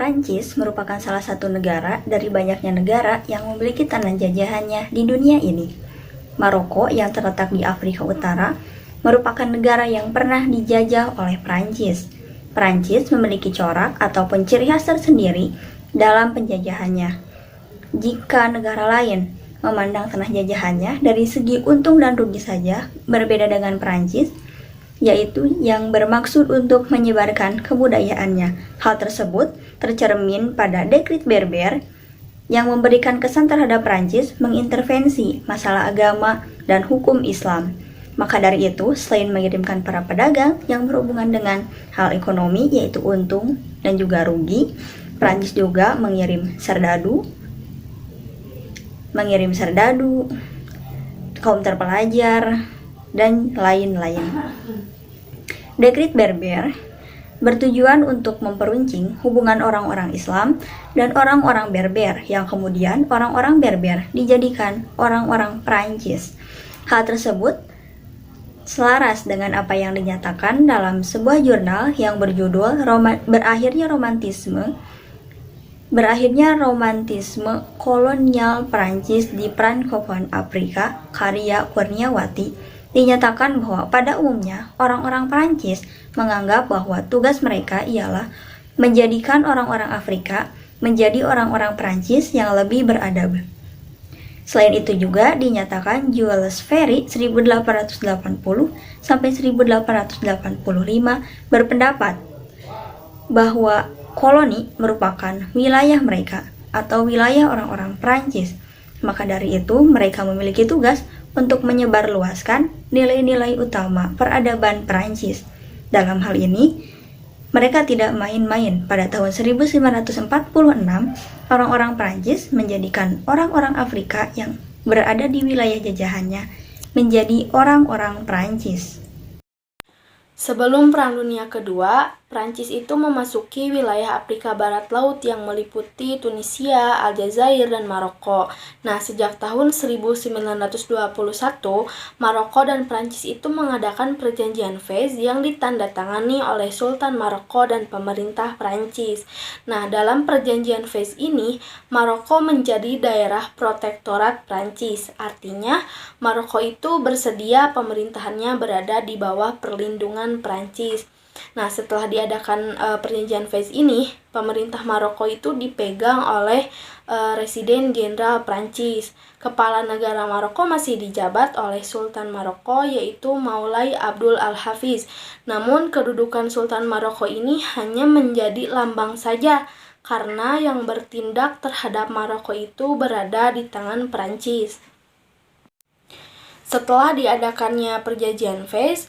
Prancis merupakan salah satu negara dari banyaknya negara yang memiliki tanah jajahannya di dunia ini. Maroko yang terletak di Afrika Utara merupakan negara yang pernah dijajah oleh Prancis. Prancis memiliki corak ataupun ciri khas tersendiri dalam penjajahannya. Jika negara lain memandang tanah jajahannya dari segi untung dan rugi saja berbeda dengan Prancis, yaitu yang bermaksud untuk menyebarkan kebudayaannya. Hal tersebut tercermin pada Dekrit Berber yang memberikan kesan terhadap Prancis mengintervensi masalah agama dan hukum Islam. Maka dari itu, selain mengirimkan para pedagang yang berhubungan dengan hal ekonomi yaitu untung dan juga rugi, Prancis juga mengirim serdadu, kaum terpelajar, dan lain-lain. Dekrit Berber bertujuan untuk memperuncing hubungan orang-orang Islam dan orang-orang Berber yang kemudian orang-orang Berber dijadikan orang-orang Prancis. Hal tersebut selaras dengan apa yang dinyatakan dalam sebuah jurnal yang berjudul Berakhirnya Romantisme Kolonial Prancis di Francophone Afrika, karya Kurniawati. Dinyatakan bahwa pada umumnya orang-orang Prancis menganggap bahwa tugas mereka ialah menjadikan orang-orang Afrika menjadi orang-orang Prancis yang lebih beradab. Selain itu juga dinyatakan Jules Ferry 1880 sampai 1885 berpendapat bahwa koloni merupakan wilayah mereka atau wilayah orang-orang Prancis. Maka dari itu mereka memiliki tugas untuk menyebarluaskan nilai-nilai utama peradaban Prancis. Dalam hal ini, mereka tidak main-main. Pada tahun 1946, orang-orang Prancis menjadikan orang-orang Afrika yang berada di wilayah jajahannya menjadi orang-orang Prancis. Sebelum Perang Dunia Kedua, Prancis itu memasuki wilayah Afrika Barat Laut yang meliputi Tunisia, Aljazair, dan Maroko. Nah, sejak tahun 1921, Maroko dan Prancis itu mengadakan perjanjian Fez yang ditandatangani oleh Sultan Maroko dan pemerintah Prancis. Nah, dalam perjanjian Fez ini, Maroko menjadi daerah protektorat Prancis. Artinya, Maroko itu bersedia pemerintahannya berada di bawah perlindungan Prancis. Nah, setelah diadakan perjanjian Fez ini, pemerintah Maroko itu dipegang oleh Residen Jenderal Prancis. Kepala negara Maroko masih dijabat oleh Sultan Maroko, yaitu Maulay Abdul Al-Hafiz. Namun, kedudukan Sultan Maroko ini hanya menjadi lambang saja, karena yang bertindak terhadap Maroko itu berada di tangan Prancis. Setelah diadakannya perjanjian Fez,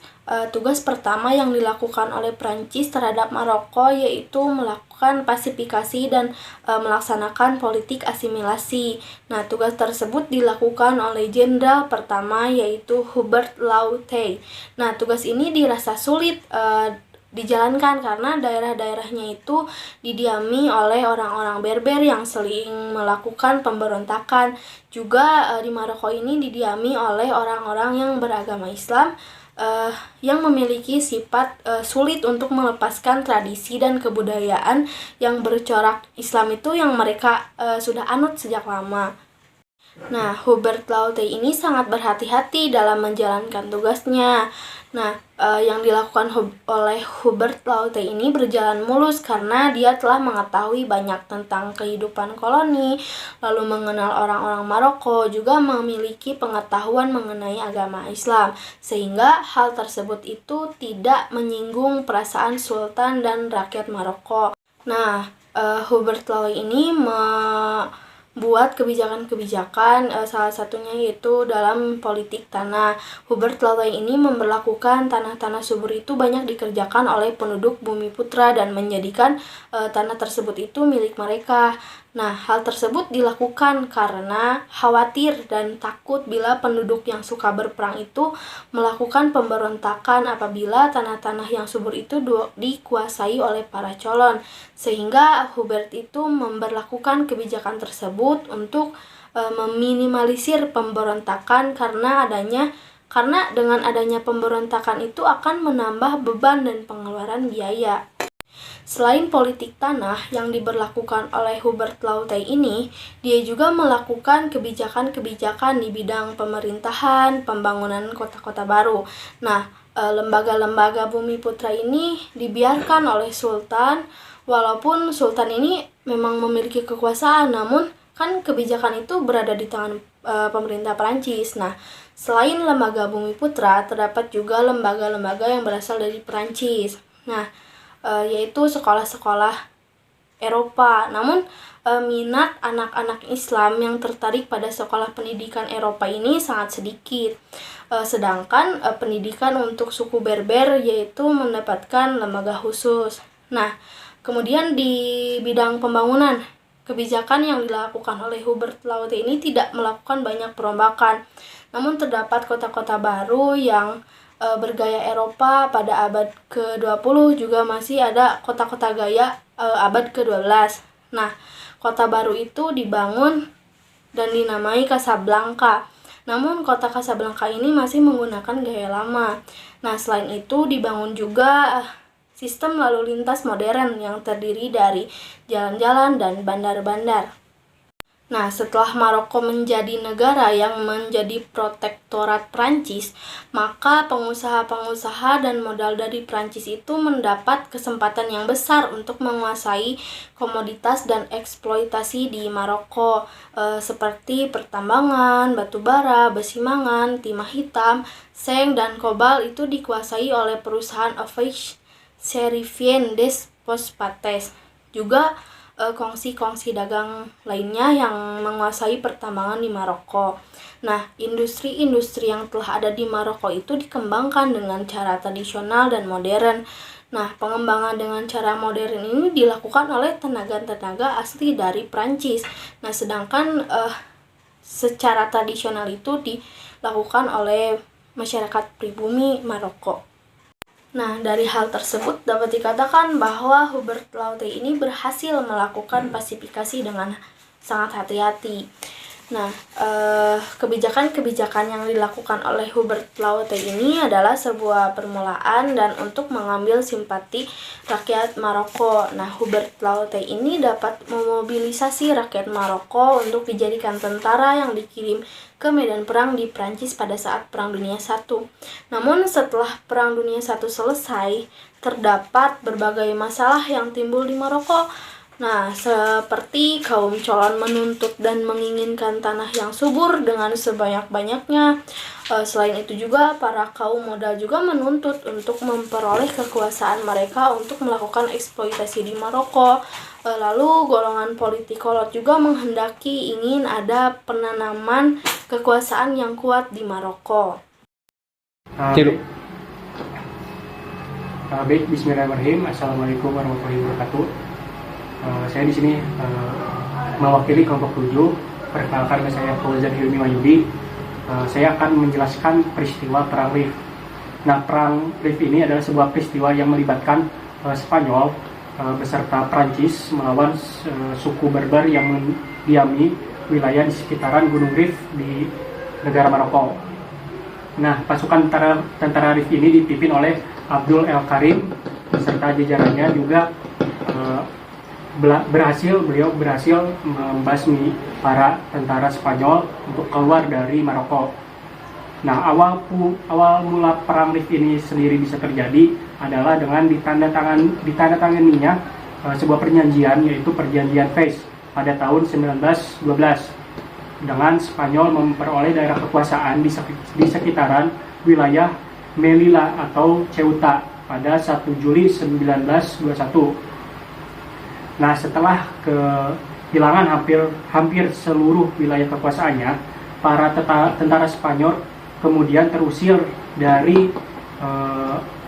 tugas pertama yang dilakukan oleh Prancis terhadap Maroko yaitu melakukan pasifikasi dan melaksanakan politik asimilasi. Nah, tugas tersebut dilakukan oleh jenderal pertama yaitu Hubert Lyautey. Nah, tugas ini dirasa sulit dijalankan karena daerah-daerahnya itu didiami oleh orang-orang Berber yang sering melakukan pemberontakan. Juga di Maroko ini didiami oleh orang-orang yang beragama Islam yang memiliki sifat sulit untuk melepaskan tradisi dan kebudayaan yang bercorak Islam itu yang mereka sudah anut sejak lama. Nah, Hubert Lyautey ini sangat berhati-hati dalam menjalankan tugasnya. Nah, yang dilakukan oleh Hubert Lyautey ini berjalan mulus karena dia telah mengetahui banyak tentang kehidupan koloni, lalu mengenal orang-orang Maroko, juga memiliki pengetahuan mengenai agama Islam, sehingga hal tersebut itu tidak menyinggung perasaan Sultan dan rakyat Maroko. Nah, Hubert Lyautey ini buat kebijakan-kebijakan, salah satunya yaitu dalam politik tanah. Hubert Lyautey ini memberlakukan tanah-tanah subur itu banyak dikerjakan oleh penduduk Bumi Putra dan menjadikan tanah tersebut itu milik mereka. Nah, hal tersebut dilakukan karena khawatir dan takut bila penduduk yang suka berperang itu melakukan pemberontakan apabila tanah-tanah yang subur itu dikuasai oleh para colon. Sehingga Hubert itu memberlakukan kebijakan tersebut untuk meminimalisir pemberontakan karena dengan adanya pemberontakan itu akan menambah beban dan pengeluaran biaya. Selain politik tanah yang diberlakukan oleh Hubert Lotay ini, dia juga melakukan kebijakan-kebijakan di bidang pemerintahan, pembangunan kota-kota baru. Nah, lembaga-lembaga Bumi Putra ini dibiarkan oleh Sultan, walaupun Sultan ini memang memiliki kekuasaan, namun kan kebijakan itu berada di tangan pemerintah Perancis. Nah, selain lembaga Bumi Putra, terdapat juga lembaga-lembaga yang berasal dari Perancis. Nah, yaitu sekolah-sekolah Eropa. Namun, minat anak-anak Islam yang tertarik pada sekolah pendidikan Eropa ini sangat sedikit. Sedangkan pendidikan untuk suku Berber yaitu mendapatkan lembaga khusus. Nah, kemudian di bidang pembangunan, kebijakan yang dilakukan oleh Hubert Lotay ini tidak melakukan banyak perombakan. Namun terdapat kota-kota baru yang bergaya Eropa pada abad ke-20, juga masih ada kota-kota gaya abad ke-12. Nah, kota baru itu dibangun dan dinamai Casablanca. Namun kota Casablanca ini masih menggunakan gaya lama. Nah, selain itu dibangun juga sistem lalu lintas modern yang terdiri dari jalan-jalan dan bandar-bandar. Nah, setelah Maroko menjadi negara yang menjadi protektorat Prancis, maka pengusaha-pengusaha dan modal dari Prancis itu mendapat kesempatan yang besar untuk menguasai komoditas dan eksploitasi di Maroko, seperti pertambangan, batu bara, besi mangan, timah hitam, seng, dan kobalt itu dikuasai oleh perusahaan Affaires Chérifien des Phosphates. Juga kongsi-kongsi dagang lainnya yang menguasai pertambangan di Maroko. Nah, industri-industri yang telah ada di Maroko itu dikembangkan dengan cara tradisional dan modern. Nah, pengembangan dengan cara modern ini dilakukan oleh tenaga-tenaga asli dari Prancis. Nah, sedangkan secara tradisional itu dilakukan oleh masyarakat pribumi Maroko. Nah, dari hal tersebut dapat dikatakan bahwa Hubert Lotay ini berhasil melakukan pasifikasi dengan sangat hati-hati. Nah, kebijakan-kebijakan yang dilakukan oleh Hubert Lotay ini adalah sebuah permulaan dan untuk mengambil simpati rakyat Maroko. Nah, Hubert Lotay ini dapat memobilisasi rakyat Maroko untuk dijadikan tentara yang dikirim ke medan perang di Prancis pada saat Perang Dunia I. Namun setelah Perang Dunia I selesai, terdapat berbagai masalah yang timbul di Maroko. Nah, seperti kaum colon menuntut dan menginginkan tanah yang subur dengan sebanyak-banyaknya. Selain itu juga para kaum modal juga menuntut untuk memperoleh kekuasaan mereka untuk melakukan eksploitasi di Maroko. Lalu golongan politikolot juga menghendaki ingin ada penanaman kekuasaan yang kuat di Maroko. Baik, bismillahirrahmanirrahim. Assalamualaikum warahmatullahi wabarakatuh. Saya di sini mewakili kelompok 7. Perkenalkan, saya Fauzan Hilmi Wahyudi. Saya akan menjelaskan peristiwa Perang Rif. Nah, Perang Rif ini adalah sebuah peristiwa yang melibatkan Spanyol beserta Prancis melawan suku Berber yang mendiami wilayah di sekitaran Gunung Rif di negara Maroko. Nah, pasukan tentara Rif ini dipimpin oleh Abdul El Karim beserta jajarannya juga beliau berhasil membasmi para tentara Spanyol untuk keluar dari Maroko. Nah, awal mula Perang Rif ini sendiri bisa terjadi adalah dengan ditandatanganinya sebuah perjanjian, yaitu Perjanjian Fez pada tahun 1912, dengan Spanyol memperoleh daerah kekuasaan di sekitaran wilayah Melilla atau Ceuta pada 1 Juli 1921. Nah, setelah kehilangan hampir seluruh wilayah kekuasaannya, para tentara Spanyol kemudian terusir dari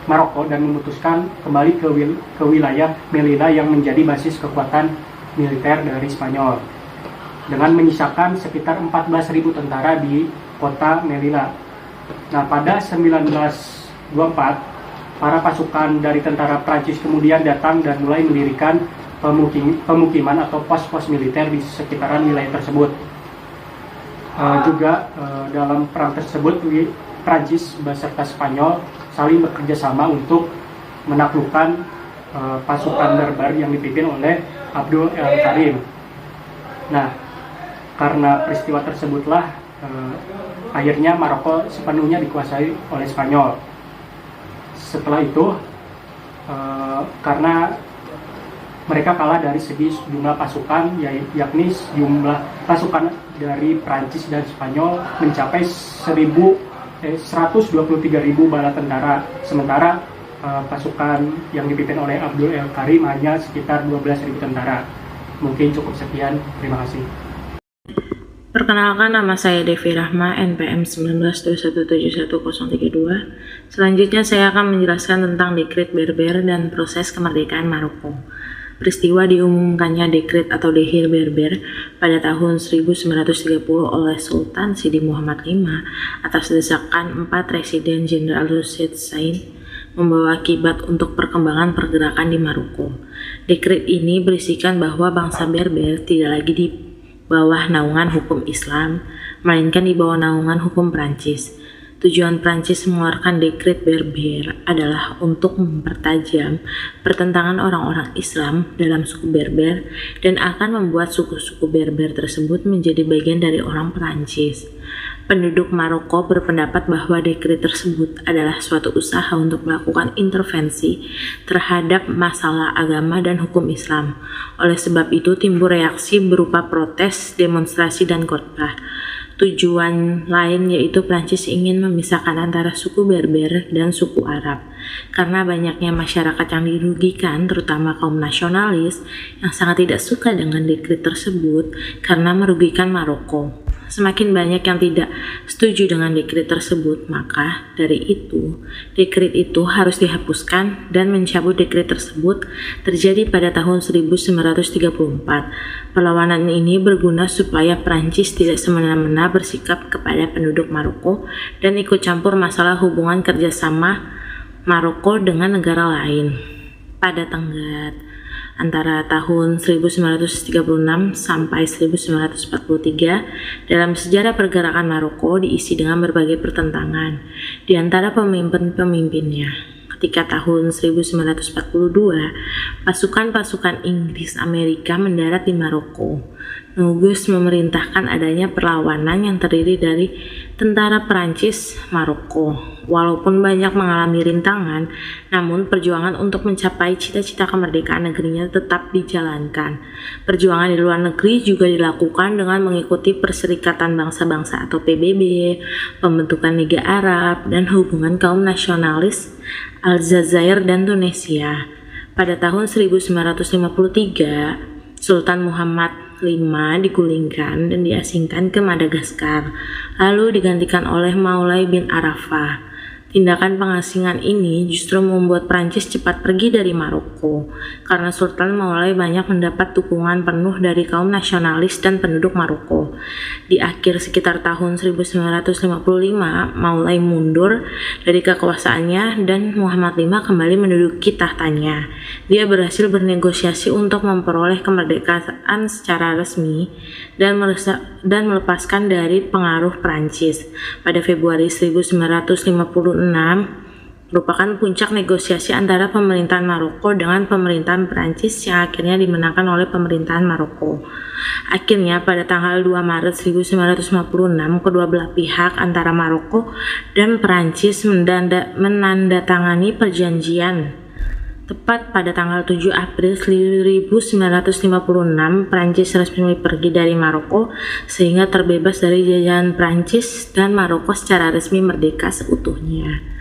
Maroko dan memutuskan kembali ke wilayah Melilla yang menjadi basis kekuatan militer dari Spanyol, dengan menyisakan sekitar 14.000 tentara di kota Melilla. Nah, pada 1924, para pasukan dari tentara Prancis kemudian datang dan mulai mendirikan pemukiman atau pos-pos militer di sekitaran wilayah tersebut. Dalam perang tersebut, Prancis beserta Spanyol saling bekerja sama untuk menaklukkan pasukan Berber yang dipimpin oleh Abdul El Karim. Nah, karena peristiwa tersebutlah akhirnya Maroko sepenuhnya dikuasai oleh Spanyol. Setelah itu, karena mereka kalah dari segi jumlah pasukan, yakni jumlah pasukan dari Prancis dan Spanyol mencapai 123.000 bala tentara, sementara pasukan yang dipimpin oleh Abdul El Karim hanya sekitar 12.000 tentara. Mungkin cukup sekian, terima kasih. Perkenalkan, nama saya Devi Rahma, NPM 1921711032. Selanjutnya saya akan menjelaskan tentang Dekret Berber dan proses kemerdekaan Maroko. Peristiwa diumumkannya Dekret atau Dehir Berber pada tahun 1930 oleh Sultan Sidi Muhammad V atas desakan 4 Residen Jenderal Rashid Sain membawa akibat untuk perkembangan pergerakan di Maroko. Dekret ini berisikan bahwa bangsa Berber tidak lagi di bawah naungan hukum Islam, melainkan di bawah naungan hukum Prancis. Tujuan Prancis mengeluarkan Dekret Berber adalah untuk mempertajam pertentangan orang-orang Islam dalam suku Berber dan akan membuat suku-suku Berber tersebut menjadi bagian dari orang Prancis. Penduduk Maroko berpendapat bahwa dekret tersebut adalah suatu usaha untuk melakukan intervensi terhadap masalah agama dan hukum Islam. Oleh sebab itu timbul reaksi berupa protes, demonstrasi, dan khotbah. Tujuan lain yaitu Prancis ingin memisahkan antara suku Berber dan suku Arab. Karena banyaknya masyarakat yang dirugikan, terutama kaum nasionalis yang sangat tidak suka dengan dekret tersebut karena merugikan Maroko. Semakin banyak yang tidak setuju dengan dekret tersebut, maka dari itu, dekret itu harus dihapuskan dan mencabut dekret tersebut terjadi pada tahun 1934. Perlawanan ini berguna supaya Prancis tidak semena-mena bersikap kepada penduduk Maroko dan ikut campur masalah hubungan kerjasama Maroko dengan negara lain. Pada tenggat antara tahun 1936 sampai 1943, dalam sejarah pergerakan Maroko diisi dengan berbagai pertentangan di antara pemimpin-pemimpinnya. Ketika tahun 1942, pasukan-pasukan Inggris Amerika mendarat di Maroko. Nugus memerintahkan adanya perlawanan yang terdiri dari tentara Prancis Maroko. Walaupun banyak mengalami rintangan, namun perjuangan untuk mencapai cita-cita kemerdekaan negerinya tetap dijalankan. Perjuangan di luar negeri juga dilakukan dengan mengikuti Perserikatan Bangsa-Bangsa atau PBB, pembentukan Liga Arab, dan hubungan kaum nasionalis Aljazair dan Tunisia. Pada tahun 1953, Sultan Muhammad V digulingkan dan diasingkan ke Madagaskar, lalu digantikan oleh Maulay bin Arafah. Tindakan pengasingan ini justru membuat Prancis cepat pergi dari Maroko, karena Sultan Maulay banyak mendapat dukungan penuh dari kaum nasionalis dan penduduk Maroko. Di akhir sekitar tahun 1955, Maulay mundur dari kekuasaannya dan Muhammad V kembali menduduki tahtanya. Dia berhasil bernegosiasi untuk memperoleh kemerdekaan secara resmi dan melepaskan dari pengaruh Prancis. Pada Februari 1956 merupakan puncak negosiasi antara pemerintahan Maroko dengan pemerintahan Prancis yang akhirnya dimenangkan oleh pemerintahan Maroko. Akhirnya pada tanggal 2 Maret 1956 kedua belah pihak antara Maroko dan Prancis menandatangani perjanjian. Tepat pada tanggal 7 April 1956, Prancis resmi pergi dari Maroko sehingga terbebas dari jajahan Prancis dan Maroko secara resmi merdeka seutuhnya.